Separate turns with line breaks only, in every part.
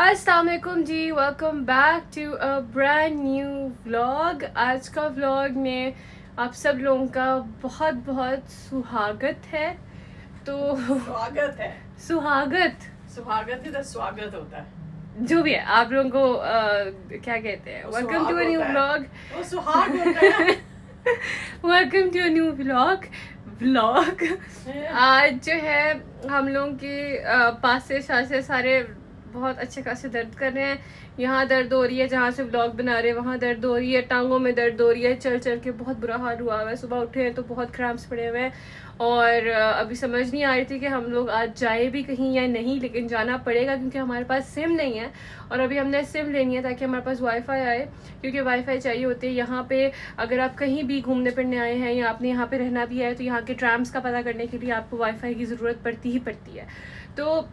अस्सलाम वालेकुम जी, welcome back to a brand new vlog. आज का व्लॉग में आप सब लोगों का बहुत बहुत सुहागत है। तो
स्वागत है।
सुहागत
सुहागत ही तो स्वागत होता है।
जो भी है आप लोगों को क्या कहते हैं, welcome to a new vlog.
वो सुहाग होता है।
Welcome to a new vlog. आज जो है हम लोगों के पास से शासे सारे बहुत अच्छे खासे दर्द कर रहे हैं। यहाँ दर्द हो रही है, जहाँ से व्लॉग बना रहे हैं वहाँ दर्द हो रही है, टांगों में दर्द हो रही है, चल चल के बहुत बुरा हाल हुआ हुआ है। सुबह उठे हैं तो बहुत क्रैम्प्स पड़े हुए हैं और अभी समझ नहीं आ रही थी कि हम लोग आज जाए भी कहीं या नहीं, लेकिन जाना पड़ेगा क्योंकि हमारे पास सिम नहीं है और अभी हमने सिम लेनी है ताकि हमारे पास वाईफाई आए, क्योंकि वाईफाई चाहिए होती है यहाँ पे। अगर आप कहीं भी घूमने फिरने आए हैं या आपने यहाँ पे रहना भी है तो यहाँ के ट्रैम्स का पता करने के लिए आपको वाईफाई की ज़रूरत पड़ती ही पड़ती है। तो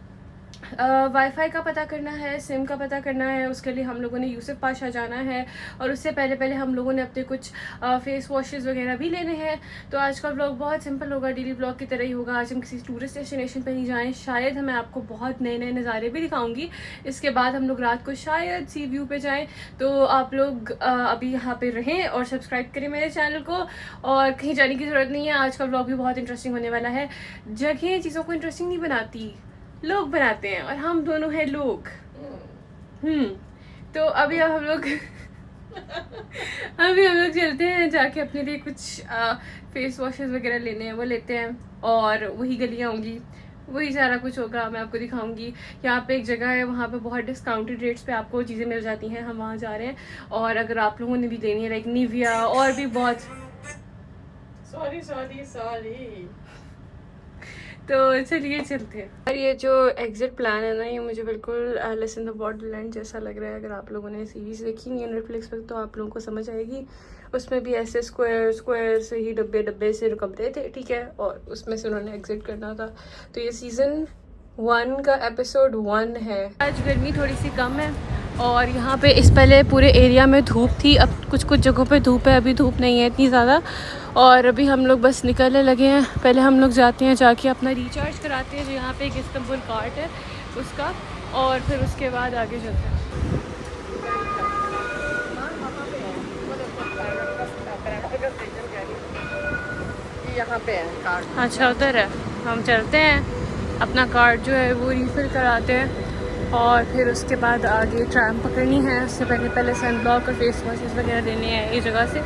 वाईफाई का पता करना है, सिम का पता करना है, उसके लिए हम लोगों ने यूसुफ पाशा जाना है और उससे पहले पहले हम लोगों ने अपने कुछ फेस वॉशेस वगैरह भी लेने हैं। तो आज का व्लॉग बहुत सिंपल होगा, डेली व्लॉग की तरह ही होगा। आज हम किसी टूरिस्ट डेस्टिनेशन पर नहीं जाएँ, शायद मैं आपको बहुत नए नए नज़ारे भी दिखाऊंगी। इसके बाद हम लोग रात को शायद सी व्यू पे जाएँ। तो आप लोग अभी यहाँ पे रहें और सब्सक्राइब करें मेरे चैनल को, और कहीं जाने की ज़रूरत नहीं है। आज का व्लॉग भी बहुत इंटरेस्टिंग होने वाला है। जगह चीज़ों को इंटरेस्टिंग नहीं बनाती, लोग बनाते हैं, और हम दोनों हैं लोग। तो अभी हम लोग चलते हैं, जाके अपने लिए कुछ फेस वॉशेस वगैरह लेने हैं, वो लेते हैं और वही गलियाँ होंगी, वही सारा कुछ होगा, मैं आपको दिखाऊंगी। यहाँ पे एक जगह है, वहाँ पे बहुत डिस्काउंटेड रेट्स पे आपको चीज़ें मिल जाती हैं, हम वहाँ जा रहे हैं। और अगर आप लोगों ने भी लेनी है लाइक निविया और भी बहुत
सॉरी
तो चलिए चलते हैं। और ये जो एग्जिट प्लान है ना, ये मुझे बिल्कुल एलिस इन द बॉर्डरलैंड जैसा लग रहा है। अगर आप लोगों ने सीरीज देखी नहीं है नेटफ्लिक्स पर तो आप लोगों को समझ आएगी। उसमें भी ऐसे स्क्वायर से ही डब्बे से कमरे थे, ठीक है, और उसमें से उन्होंने एग्जिट करना था। तो ये सीज़न 1 का एपिसोड 1 है। आज गर्मी थोड़ी सी कम है और यहाँ पे इस पहले पूरे एरिया में धूप थी, अब कुछ कुछ जगहों पे धूप है, अभी धूप नहीं है इतनी ज़्यादा। और अभी हम लोग बस निकलने लगे हैं। पहले हम लोग जाते हैं, जाके अपना रिचार्ज कराते हैं जो यहाँ पे एक इस्तांबुल कार्ट है उसका, और फिर उसके बाद आगे चलते हैं।
यहाँ पे है कार्ड।
अच्छा उधर है, हम चलते हैं, अपना कार्ड जो है वो रीफिल कराते हैं और फिर उसके बाद आगे ट्रैम पकड़नी है। उससे पहले पहले सन ब्लॉक और फेस वॉशेस वगैरह लेने हैं इस जगह से।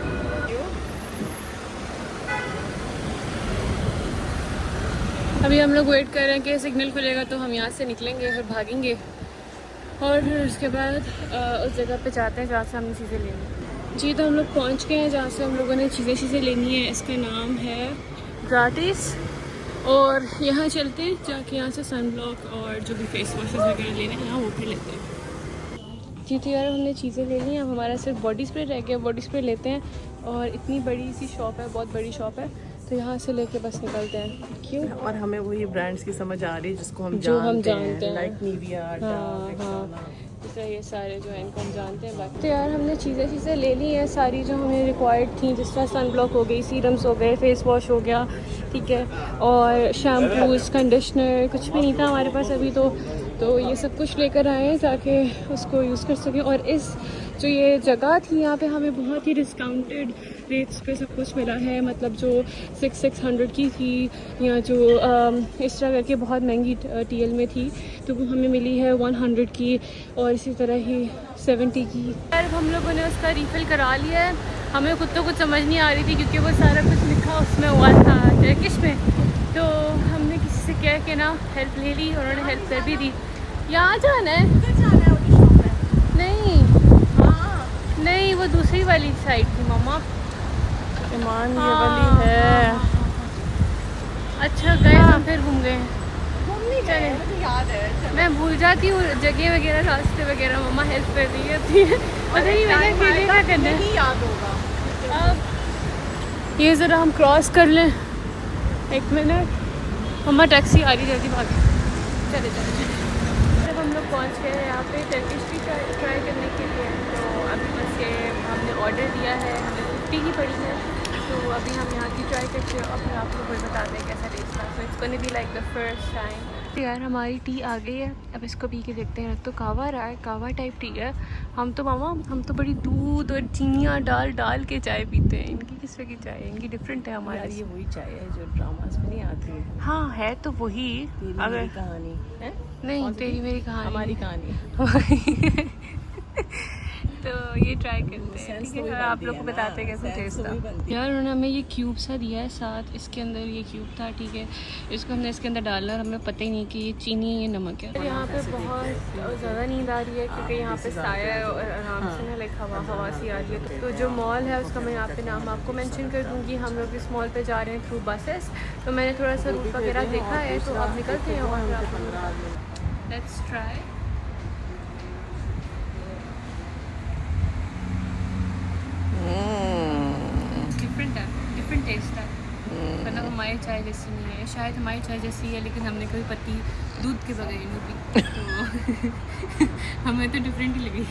अभी हम लोग वेट कर रहे हैं कि सिग्नल खुलेगा तो हम यहाँ से निकलेंगे, फिर भागेंगे और फिर उसके बाद उस जगह पे जाते हैं जहाँ से हमने चीज़ें लेनी जी। तो हम लोग पहुँच गए हैं जहाँ से हम लोगों ने चीज़ें लेनी है। इसका नाम है ग्राटिस, और यहाँ चलते हैं, जाके यहाँ से सन ब्लॉक और जो भी फेस वॉशेस वगैरह लेने हैं वो फिर लेते हैं जी। तो यार हमने चीज़ें ले ली हैं, अब हमारा सिर्फ बॉडी स्प्रे रह गया, बॉडी स्प्रे लेते हैं। और इतनी बड़ी सी शॉप है, बहुत बड़ी शॉप है, तो यहाँ से लेके बस निकलते हैं। क्यों?
और हमें वही ब्रांड्स की समझ आ रही है जिसको हम जानते हैं, लाइक निविया,
तो ये सारे जो है इनको हम जानते हैं। बाकी तो यार हमने चीज़ें ले ली हैं सारी जो हमें रिक्वायर्ड थी, जिस तरह सन ब्लॉक हो गई, सीरम्स हो गए, फेस वॉश हो गया, ठीक है, और शैम्पूज, कंडीशनर, कुछ भी नहीं था हमारे पास अभी। तो ये सब कुछ लेकर आए हैं ताकि उसको यूज़ कर सकें। और इस जो ये जगह थी यहाँ पे हमें बहुत ही डिस्काउंटेड रेट्स पे सब कुछ मिला है, मतलब जो 600 की थी या जो इस तरह करके बहुत महंगी TL में थी तो वो हमें मिली है 100 की, और इसी तरह ही 70 की। यार हम लोगों ने उसका रीफ़िल करा लिया है। हमें खुद तो कुछ समझ नहीं आ रही थी क्योंकि वो सारा कुछ लिखा उसमें हुआ था टर्किश में, तो हमने किसी से कह के ना हेल्प ले ली, उन्होंने हेल्प कर भी दी। यहाँ जाना है? नहीं, वो दूसरी वाली साइड थी मम्मा।
ईमान ये वाली है।
अच्छा गए हम फिर घूम गए,
चले, मुझे याद है।
मैं भूल जाती हूँ जगह वगैरह, रास्ते वगैरह, मम्मा हेल्प कर रही होती है। पता नहीं मैंने अकेले क्या करना है,
याद होगा।
अब ये ज़रा हम क्रॉस कर लें, 1 मिनट। मम्मा टैक्सी आ रही, जल्दी भागे, चले चले। जब हम लोग पहुँच गए यहाँ पे टर्किश की ट्राई करने के लिए, तो अभी बस ये हमने ऑर्डर दिया है, हमें 50 ही पड़ी है। तो अभी हम यहाँ की ट्राई करके और फिर आप लोगों को बता दें कैसा टेस्ट था। So it's gonna be like the first time यार हमारी टी आ गई है, अब इसको पी के देखते हैं। तो कावा रहा है, कावा टाइप टी है। हम तो मामा हम तो बड़ी दूध और चीनियाँ डाल के चाय पीते हैं। इनकी किस तरह की चाय है? इनकी डिफरेंट है हमारे।
यार ये वही चाय है जो ड्रामास में नहीं आती है।
हाँ है तो वही।
अगर कहानी है
नहीं, तेरी मेरी कहानी,
हमारी कहानी।
तो ये ट्राई करते हैं, ठीक है? और आप लोग को बताते हैं कैसे टेस्ट था। यार उन्होंने हमें ये क्यूब सा दिया है साथ, इसके अंदर ये क्यूब था, ठीक है? इसको हमने इसके अंदर डालना और हमें पता ही नहीं कि ये चीनी ये नमक है। यहाँ पे बहुत ज़्यादा नींद आ रही है क्योंकि यहाँ पे साया है और आराम से ना लाइक हवा सी आ रही है। तो जो मॉल है उसका मैं यहाँ पे नाम आपको मेंशन कर दूँगी। हम लोग इस मॉल पे जा रहे हैं थ्रू बसेस, तो मैंने थोड़ा सा रूट वगैरह देखा है, तो आप निकलते हैं और लेट्स ट्राई। डिफरेंट टेस्ट है, मतलब हमारी चाय जैसी नहीं है। शायद हमारी चाय जैसी है लेकिन हमने कभी पत्ती दूध के बगैर नहीं पी, तो हमें तो डिफरेंट ही लगी।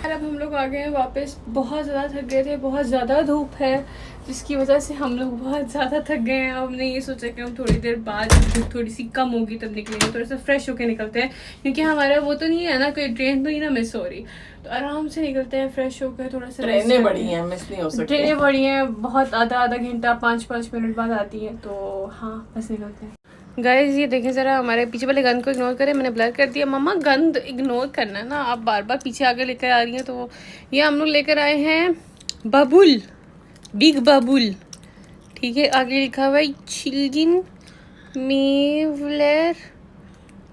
अब हम लोग आ गए हैं वापस। बहुत ज़्यादा थक गए थे, बहुत ज़्यादा धूप है जिसकी वजह से हम लोग बहुत ज़्यादा थक गए हैं। अब हमने ये सोचा कि हम थोड़ी देर बाद धूप थोड़ी सी कम होगी तब निकलेंगे, थोड़ा सा फ्रेश होके निकलते हैं क्योंकि हमारा वो तो नहीं है ना, कोई ट्रेन तो नहीं ना मिस हो रही, तो आराम से निकलते हैं फ्रेश होकर। थोड़ा सा
ट्रेनें बड़ी हैं, मिस नहीं हो सकती।
ट्रेनें बड़ी हैं, बहुत आधा घंटा 5-5 मिनट बाद आती है, तो हाँ बस निकलते हैं। गाइस ये देखें ज़रा, हमारे पीछे वाले गंद को इग्नोर करें। मैंने ब्लर कर दिया। मम्मा गंद इग्नोर करना है ना, आप बार बार पीछे आगे लेकर आ रही हैं। तो ये हम लोग लेकर आए हैं बबुल, बिग बबुल, ठीक है? आगे लिखा हुआ है चिल्ड्रन मेवलर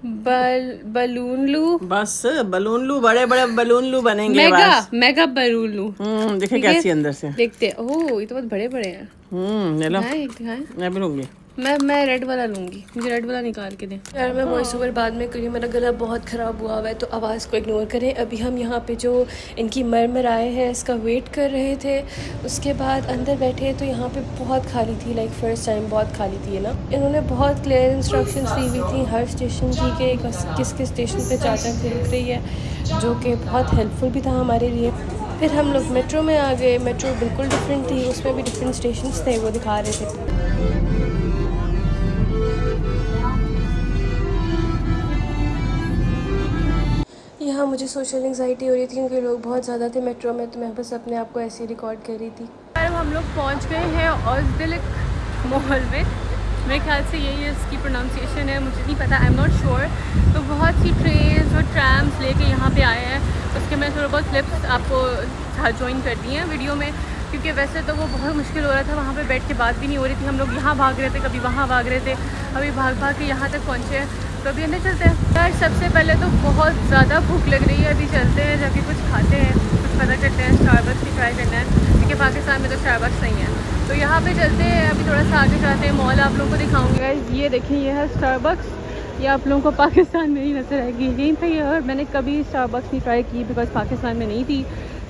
बलून लू,
बस बलून लू, बड़े बड़े बलून लू बनेंगे।
मेगा बलून लू।
देखिए कैसी अंदर से
देखते। ओह ये तो बहुत बड़े बड़े हैं।
ले लो,
दिखाएं।
मैं भी लूंगी।
मैं रेड वाला लूँगी, मुझे रेड वाला निकाल के दें। यार मैं वॉइस ओवर बाद में करी, मेरा गला बहुत ख़राब हुआ हुआ है, तो आवाज़ को इग्नोर करें। अभी हम यहाँ पे जो इनकी मरमर आए हैं इसका वेट कर रहे थे। उसके बाद अंदर बैठे तो यहाँ पे बहुत खाली थी, लाइक फर्स्ट टाइम बहुत खाली थी ना। इन्होंने बहुत क्लियर इंस्ट्रक्शंस दी हुई थी हर स्टेशन की कि किस किस स्टेशन पर चाचा से रुक रही है, जो कि बहुत हेल्पफुल भी था हमारे लिए। फिर हम लोग मेट्रो में आ गए। मेट्रो बिल्कुल डिफरेंट थी, उसमें भी डिफरेंट स्टेशन थे, वो दिखा रहे थे। यहाँ मुझे सोशल एंग्जाइटी हो रही थी क्योंकि लोग बहुत ज़्यादा थे मेट्रो में, तो मैं बस अपने आप को ऐसे ही रिकॉर्ड कर रही थी। यार हम लोग पहुँच गए हैं औज़बिलिक मॉल में, मेरे ख्याल से यही इसकी प्रोनाउंसिएशन है, मुझे नहीं पता, आई एम नॉट श्योर। तो बहुत सी ट्रेन्स और ट्रैम्स लेके यहाँ पे आए हैं, उसके मैं थोड़ा बहुत क्लिप्स आपको ज्वाइन कर दी हैं वीडियो में, क्योंकि वैसे तो वो बहुत मुश्किल हो रहा था, वहाँ पे बैठ के बात भी नहीं हो रही थी। हम लोग यहाँ भाग रहे थे, कभी वहाँ भाग रहे थे, अभी भाग के यहाँ तक पहुँचे हैं, तो अभी अंदर चलते हैं। यार सबसे पहले तो बहुत ज़्यादा भूख लग रही है, अभी चलते हैं जाके कुछ खाते हैं, कुछ पता करते हैं। स्टारबक्स भी ट्राई करना है क्योंकि पाकिस्तान में तो स्टारबक्स नहीं है, तो यहाँ पे चलते हैं। अभी थोड़ा सा आगे जाते हैं, मॉल आप लोगों को दिखाऊंगी। ये देखिए ये है स्टारबक्स, ये आप लोगों को पाकिस्तान में ही नजर आएगी। यहीं पे ये, और मैंने कभी स्टारबक्स नहीं ट्राई की बिकॉज पाकिस्तान में नहीं थी,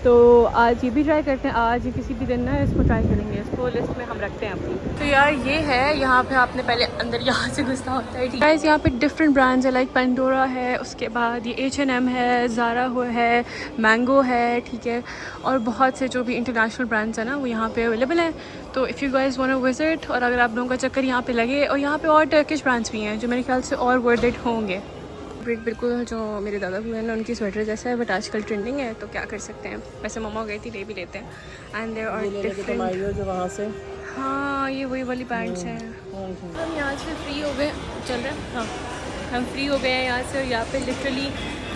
तो आज ये भी ट्राई करते हैं। आज किसी भी दिन ना इसको ट्राई करेंगे, इसको लिस्ट में हम रखते हैं अपनी। तो यार ये है, यहाँ पे आपने पहले अंदर यहाँ से घुसना होता है। गाइस यहाँ पे डिफरेंट ब्रांड्स है, लाइक पेंडोरा है, उसके बाद ये H&M है, ज़ारा है, मैंगो है, ठीक है, और बहुत से जो भी इंटरनेशनल ब्रांड्स हैं ना वो यहाँ पे अवेलेबल हैं। तो if you guys want to visit, और अगर आप लोगों का चक्कर यहाँ पे लगे, और यहाँ पे और टर्किश ब्रांड्स भी हैं जो मेरे ख्याल से और वर्थ इट होंगे। बिल्कुल जो मेरे दादा हुए हैं ना उनकी स्वेटर जैसा है, बट आजकल ट्रेंडिंग है तो क्या कर सकते हैं। वैसे मम्मा गई थी, ले भी लेते हैं। एंड देयर आर डिफरेंट
जो वहाँ से,
हाँ ये वही वाली पैंट्स हैं। हम यहाँ से फ्री हो गए, चल रहे हैं, हाँ हम फ्री हो गए हैं यहाँ से। और यहाँ पे लिटरली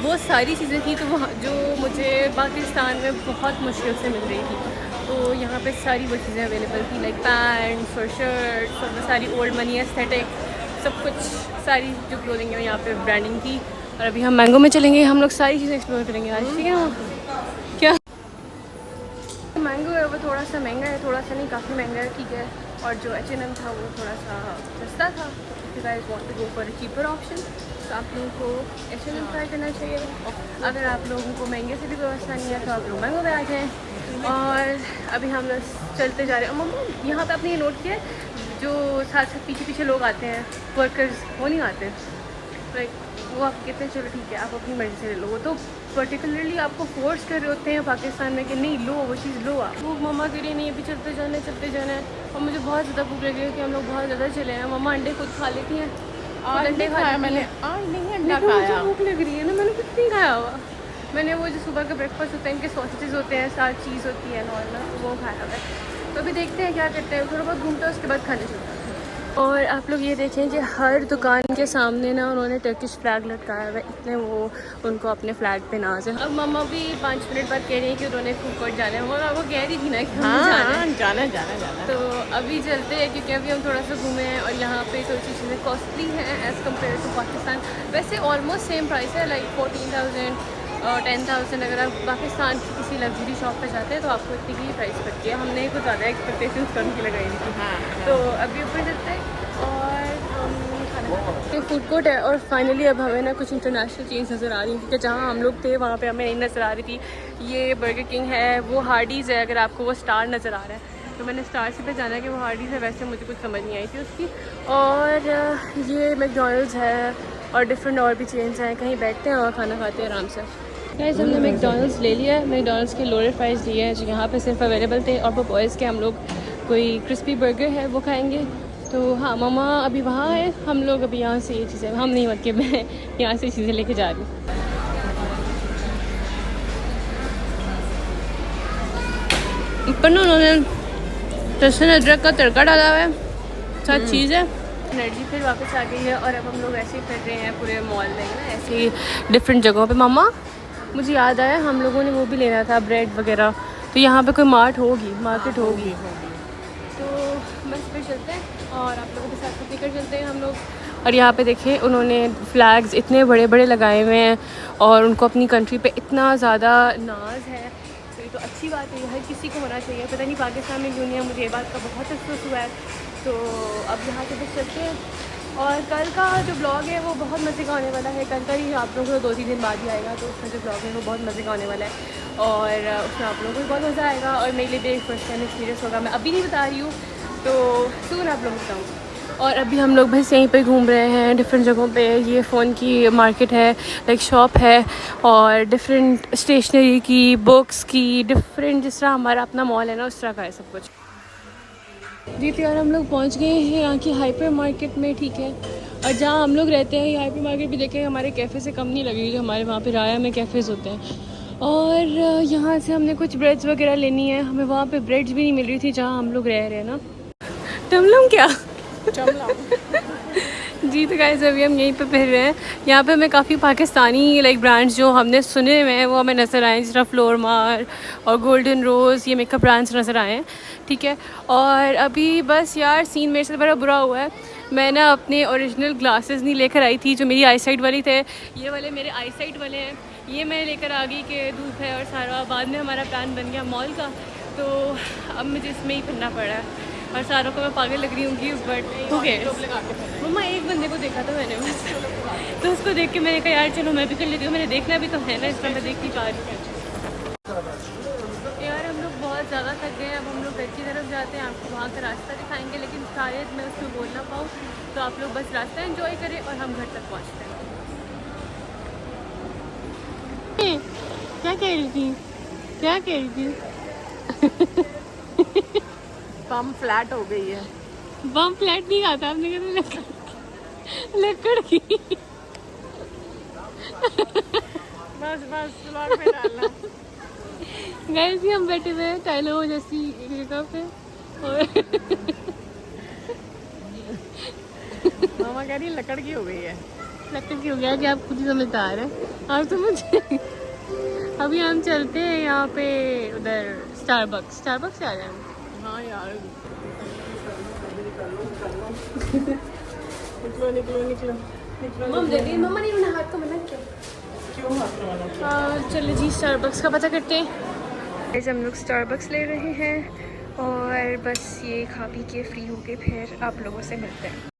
वो सारी चीज़ें थी तो वहाँ जो मुझे पाकिस्तान में बहुत मुश्किल से मिल रही थी, तो यहाँ पे सारी वो चीज़ें अवेलेबल थी, लाइक पैंट्स और शर्ट्स और सारी ओल्ड मनी एस्थेटिक सब कुछ, सारी जो क्लोथिंग है यहाँ पे ब्रांडिंग की। और अभी हम मैंगो में चलेंगे, हम लोग सारी चीज़ें एक्सप्लोर करेंगे आज, ठीक है ना? क्या मैंगो है वो थोड़ा सा महंगा है, थोड़ा सा नहीं काफ़ी महंगा है, ठीक है। और जो H&M था वो थोड़ा सा सस्ता था। If you guys want to go for a cheaper option, तो आप लोगों को H&M ट्राई करना चाहिए। अगर आप लोगों को महंगे से भी व्यवस्था नहीं है तो आप लोग मैंगो में आ जाएँ। और अभी हम लोग चलते जा रहे हैं। मम्मा यहाँ पे आपने ये नोट किया है, जो साथ पीछे लोग आते हैं, वर्कर्स, वो नहीं आते, लाइक वो आप कहते हैं चलो ठीक है आप अपनी मर्ज़ी से ले लो, वो तो पर्टिकुलरली आपको फोर्स कर रहे होते हैं पाकिस्तान में कि नहीं लो वो चीज़ लो आप। वो मम्मा के लिए नहीं, अभी चलते जाना है। और मुझे बहुत ज़्यादा भूख लगी है कि हम लोग बहुत ज़्यादा चले हैं। मम्मा अंडे खुद खा लेती हैं,
आज
अंडे
नहीं खाया मैंने, आज नहीं अंडा खाया।
भूख लग रही है ना, मैंने कुछ नहीं खाया हुआ। मैंने वो जो सुबह का ब्रेकफास्ट होता है, इनके सॉसेजेस होते हैं, साथ चीज़ होती है नॉर्मल, वो खाया हुआ है। तो अभी देखते हैं क्या करते हैं, थोड़ा बहुत घूमते हैं उसके बाद खाने चलते हैं। और आप लोग ये देखें कि हर दुकान के सामने ना उन्होंने टर्किश फ्लैग लटकाया हुआ है, इतने वो उनको अपने फ्लैग पे नाज है। अब मम्मा भी 5 मिनट बाद कह रही है कि उन्होंने फूड कोर्ट जाना है, वो कह रही थी ना कि हमें जाना है।
जाना।
तो अभी चलते हैं क्योंकि अभी हम थोड़ा सा घूमे हैं और यहाँ पे थोड़ी सी चीज़ें कॉस्टली हैं एज़ कम्पेयर टू पाकिस्तान। वैसे ऑलमोस्ट सेम प्राइस है, लाइक 14,000 और 10,000। अगर आप पाकिस्तान की किसी लग्जरी शॉप पे जाते हैं तो आपको इतनी की प्राइस पड़ती है। हमने कुछ ज़्यादा एक्सपेक्टेशंस कम की लगाई थी। तो अभी ऊपर चलते हैं और खाना। ये फूड कोर्ट है और फाइनली अब हमें ना कुछ इंटरनेशनल चीज़ नज़र आ रही है, क्योंकि जहाँ हम लोग थे वहाँ पे हमें नहीं नज़र आ रही थी। ये बर्गर किंग है, वो हार्डीज़ है, अगर आपको वो स्टार नज़र आ रहा है तो मैंने स्टार से पे जाना है कि वो हार्डीज़ है। वैसे मुझे कुछ समझ नहीं आई थी उसकी। और ये मैकडॉनल्ड्स है और डिफरेंट और भी चेन्स हैं। कहीं बैठते हैं और खाना खाते हैं आराम से। गाइस हमने मैकडॉनल्ड्स ले लिया है, मैकडॉनल्ड्स के लोअर फ्राइज़ लिए हैं जो यहाँ पे सिर्फ अवेलेबल थे। और वो बॉयज़ के हम लोग कोई क्रिस्पी बर्गर है वो खाएंगे। तो हाँ, मम्मा अभी वहाँ है, हम लोग अभी यहाँ से ये चीज़ें, हम नहीं मतलब मैं यहाँ से चीज़ें लेके जा रही हूँ। ऊपर ना उन्होंने लहसुन अदरक का तड़का डाला हुआ है, साथ चीज़ है। एनर्जी फिर वापस आ गई है और अब हम लोग ऐसे ही फिर रहे हैं पूरे मॉल में ना, ऐसे ही डिफरेंट जगहों पे। मम्मा मुझे याद आया हम लोगों ने वो भी लेना था, ब्रेड वगैरह। तो यहाँ पे कोई मार्केट होगी। तो बस फिर चलते हैं और आप लोगों के साथ निकल चलते हैं हम लोग। और यहाँ पे देखें उन्होंने फ्लैग्स इतने बड़े बड़े लगाए हुए हैं और उनको अपनी कंट्री पे इतना ज़्यादा नाज है। तो ये तो अच्छी बात है, हर किसी को होना चाहिए। पता नहीं पाकिस्तान में क्यों नहीं है, मुझे ये बात का बहुत अफसोस हुआ है। तो अब यहाँ से बस चलते हैं। और कल का जो ब्लॉग है वो बहुत मज़े का होने वाला है। कल का ही आप लोगों को 2-3 दिन बाद ही आएगा, तो उसका जो ब्लॉग है वो बहुत मज़े का होने वाला है और उसमें आप लोगों को भी बहुत मज़ा आएगा और मेरे लिए भी फर्स्ट टाइम एक्सपीरियंस होगा। मैं अभी नहीं बता रही हूँ, तो सून आप लोग बताऊँगी। और अभी हम लोग बस यहीं पे घूम रहे हैं डिफरेंट जगहों पे। ये फ़ोन की मार्केट है, लाइक शॉप है, और डिफरेंट स्टेशनरी की, बुक्स की, डिफरेंट जिस तरह हमारा अपना मॉल है ना उस तरह का है सब कुछ। जी तो यार हम लोग पहुंच गए हैं यहाँ की हाइपर मार्केट में, ठीक है। और जहाँ हम लोग रहते हैं ये हाइपर मार्केट भी देखें हमारे कैफ़े से कम नहीं लगेगी जो हमारे वहाँ पे राया में कैफ़ेज़ होते हैं। और यहाँ से हमने कुछ ब्रेड्स वगैरह लेनी है। हमें वहाँ पे ब्रेड्स भी नहीं मिल रही थी जहाँ हम लोग रह रहे हैं ना। टमलम क्या जी तो गाइस अभी हम यहीं पे फिर रहे हैं। यहाँ पे हमें काफ़ी पाकिस्तानी लाइक ब्रांड्स जो हमने सुने हुए हैं वो हमें नज़र आए, जिस तरह फ्लोर मार और गोल्डन रोज़, ये मेकअप ब्रांड्स नज़र आए हैं, ठीक है। और अभी बस यार सीन मेरे से बड़ा बुरा हुआ है। मैं ना अपने ओरिजिनल ग्लासेस नहीं लेकर आई थी जो मेरी आई साइट वाली थे। ये वाले मेरे आई साइट वाले हैं, ये मैं लेकर आ गई कि धूप है और सारा। बाद में हमारा प्लान बन गया मॉल का, तो अब मुझे इसमें ही फिरना पड़ा है और सारों को मैं पागल लग रही हूँ बट ओके। मम्मा एक बंदे को देखा था मैंने बस, तो उसको देख के मैंने कहा यार चलो मैं भी कर लेती हूँ, मैंने देखना भी तो है ना, इसलिए मैं देख नहीं पा रही हूँ। यार हम लोग बहुत ज़्यादा थक गए हैं, अब हम लोग घर की तरफ जाते हैं, आपको वहाँ का रास्ता दिखाएंगे, लेकिन शायद मैं उसमें बोल ना पाऊँ, तो आप लोग बस रास्ता एंजॉय करें और हम घर तक पहुँचते हैं। क्या कह रही थी, क्या कह रही थी?
बम फ्लैट हो गई है।
बम फ्लैट नहीं खाता आपने, कहते लकड़ की।
बस ब्लॉग में डालना।
गाइस हम बैठे हुए हैं टाइलो जैसी जगह पे और
मामा कह रही लकड़ की हो गई है।
लकड़ की हो गया कि आप खुद ही समझदार हैं आप तो मुझे। अभी हम चलते हैं यहाँ पे उधर स्टारबक्स से आ जाएंगे।
हाँ यार निकलो।
मम्मा ने अपना हाथ को मना किया।
क्यों हाथ करवाना?
चलो जी स्टारबक्स का पता करते हैं। ऐसे हम लोग स्टारबक्स ले रहे हैं और बस ये खा पी के फ्री होके फिर आप लोगों से मिलते हैं।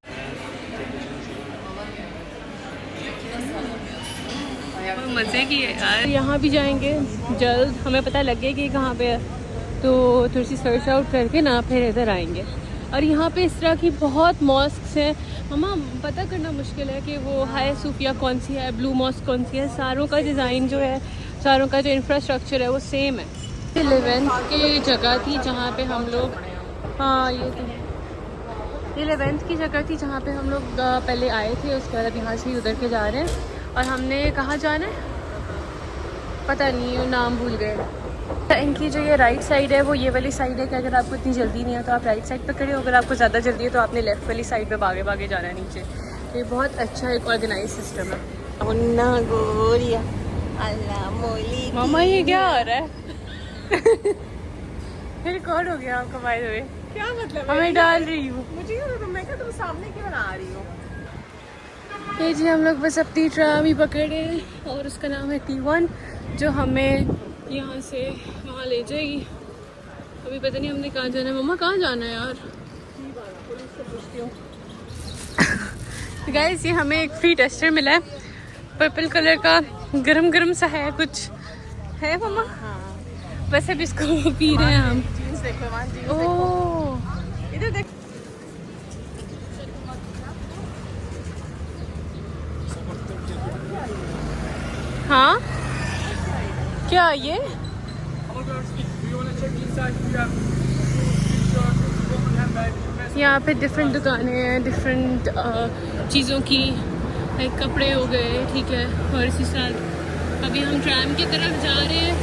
मज़े की है यार। यहाँ भी जाएंगे जल्द, हमें पता लग गया कि कहाँ पे है, तो थोड़ी सी सर्च आउट करके ना फिर इधर आएंगे। और यहाँ पे इस तरह की बहुत मॉस्क्स हैं। मम्मा पता करना मुश्किल है कि वो हाई सूफिया कौन सी है, ब्लू मॉस्क कौन सी है। सारों का डिज़ाइन जो है, सारों का जो इंफ्रास्ट्रक्चर है वो सेम है। 11 की जगह थी जहाँ पे हम लोग, हाँ ये तो ये 11th की जगह थी जहाँ पे हम लोग पहले आए थे, उसके बाद अब यहाँ से ही उधर के जा रहे हैं। और हमने कहाँ जाना है पता नहीं, वो नाम भूल गए। इनकी जो ये राइट साइड है वो ये वाली साइड है कि अगर आपको इतनी जल्दी नहीं है तो आप राइट साइड पे खड़े हो, अगर आपको ज़्यादा जल्दी है तो आपने लेफ़्ट वाली साइड पे भागे भागे जाना है नीचे। ये बहुत अच्छा एक ऑर्गेनाइज सिस्टम है।
उन्ना गोरिया अल्लाह मोली।
मामा ये क्या हो रहा है? रिकॉर्ड हो गया आपका बाय द वे।
क्या मतलब
हमें डाल रही हूँ
मुझे क्या पता, मैं क्या तुम सामने क्यों बना रही हो?
ये जी हम लोग बस अपनी ट्राम ही पकड़े और उसका नाम है T1 जो हमें यहाँ से वहाँ ले जाएगी। अभी पता नहीं हमने कहाँ जाना है। मम्मा कहाँ जाना है यार? गाइस ये हमें एक फ्री टेस्टर मिला है, पर्पल कलर का, गरम गरम सा है कुछ है मम्मा।
हाँ
बस अब इसको पी रहे हैं हम।
जीन्स देखो मान, जीन्स देखो
ओह
इधर देख।
हाँ क्या ये? यहाँ पे डिफरेंट दुकानें हैं, डिफरेंट चीज़ों की, लाइक कपड़े हो गए, ठीक है। और इसी साथ अभी हम ट्राम की तरफ जा रहे हैं,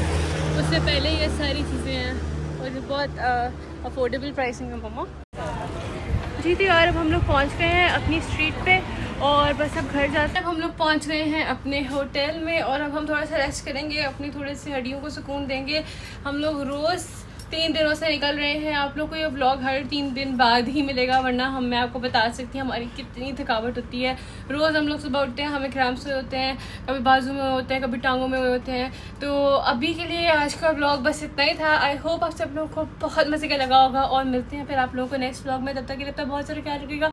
उससे पहले ये सारी चीज़ें हैं और ये बहुत अफोर्डेबल प्राइसिंग है मम्मा। जी तो यार अब हम लोग पहुँच गए हैं अपनी स्ट्रीट पे और बस अब घर जाते हैं। अब हम लोग पहुँच गए हैं अपने होटल में और अब हम थोड़ा सा रेस्ट करेंगे, अपनी थोड़ी सी हड्डियों को सुकून देंगे। हम लोग रोज़ 3 दिनों से निकल रहे हैं, आप लोग को ये व्लॉग हर 3 दिन बाद ही मिलेगा, वरना मैं आपको बता सकती हूँ हमारी कितनी थकावट होती है। रोज़ हम लोग सुबह उठते हैं, हमें क्रैम्प्स होते हैं, कभी बाजू में होते हैं, कभी टांगों में होते हैं। तो अभी के लिए आज का व्लॉग बस इतना ही था। आई होप आप सब लोगों को बहुत मज़े का लगा होगा और मिलते हैं फिर आप लोगों को नेक्स्ट व्लॉग में। तब तक के लिए अपना बहुत सारा ख्याल रखिएगा।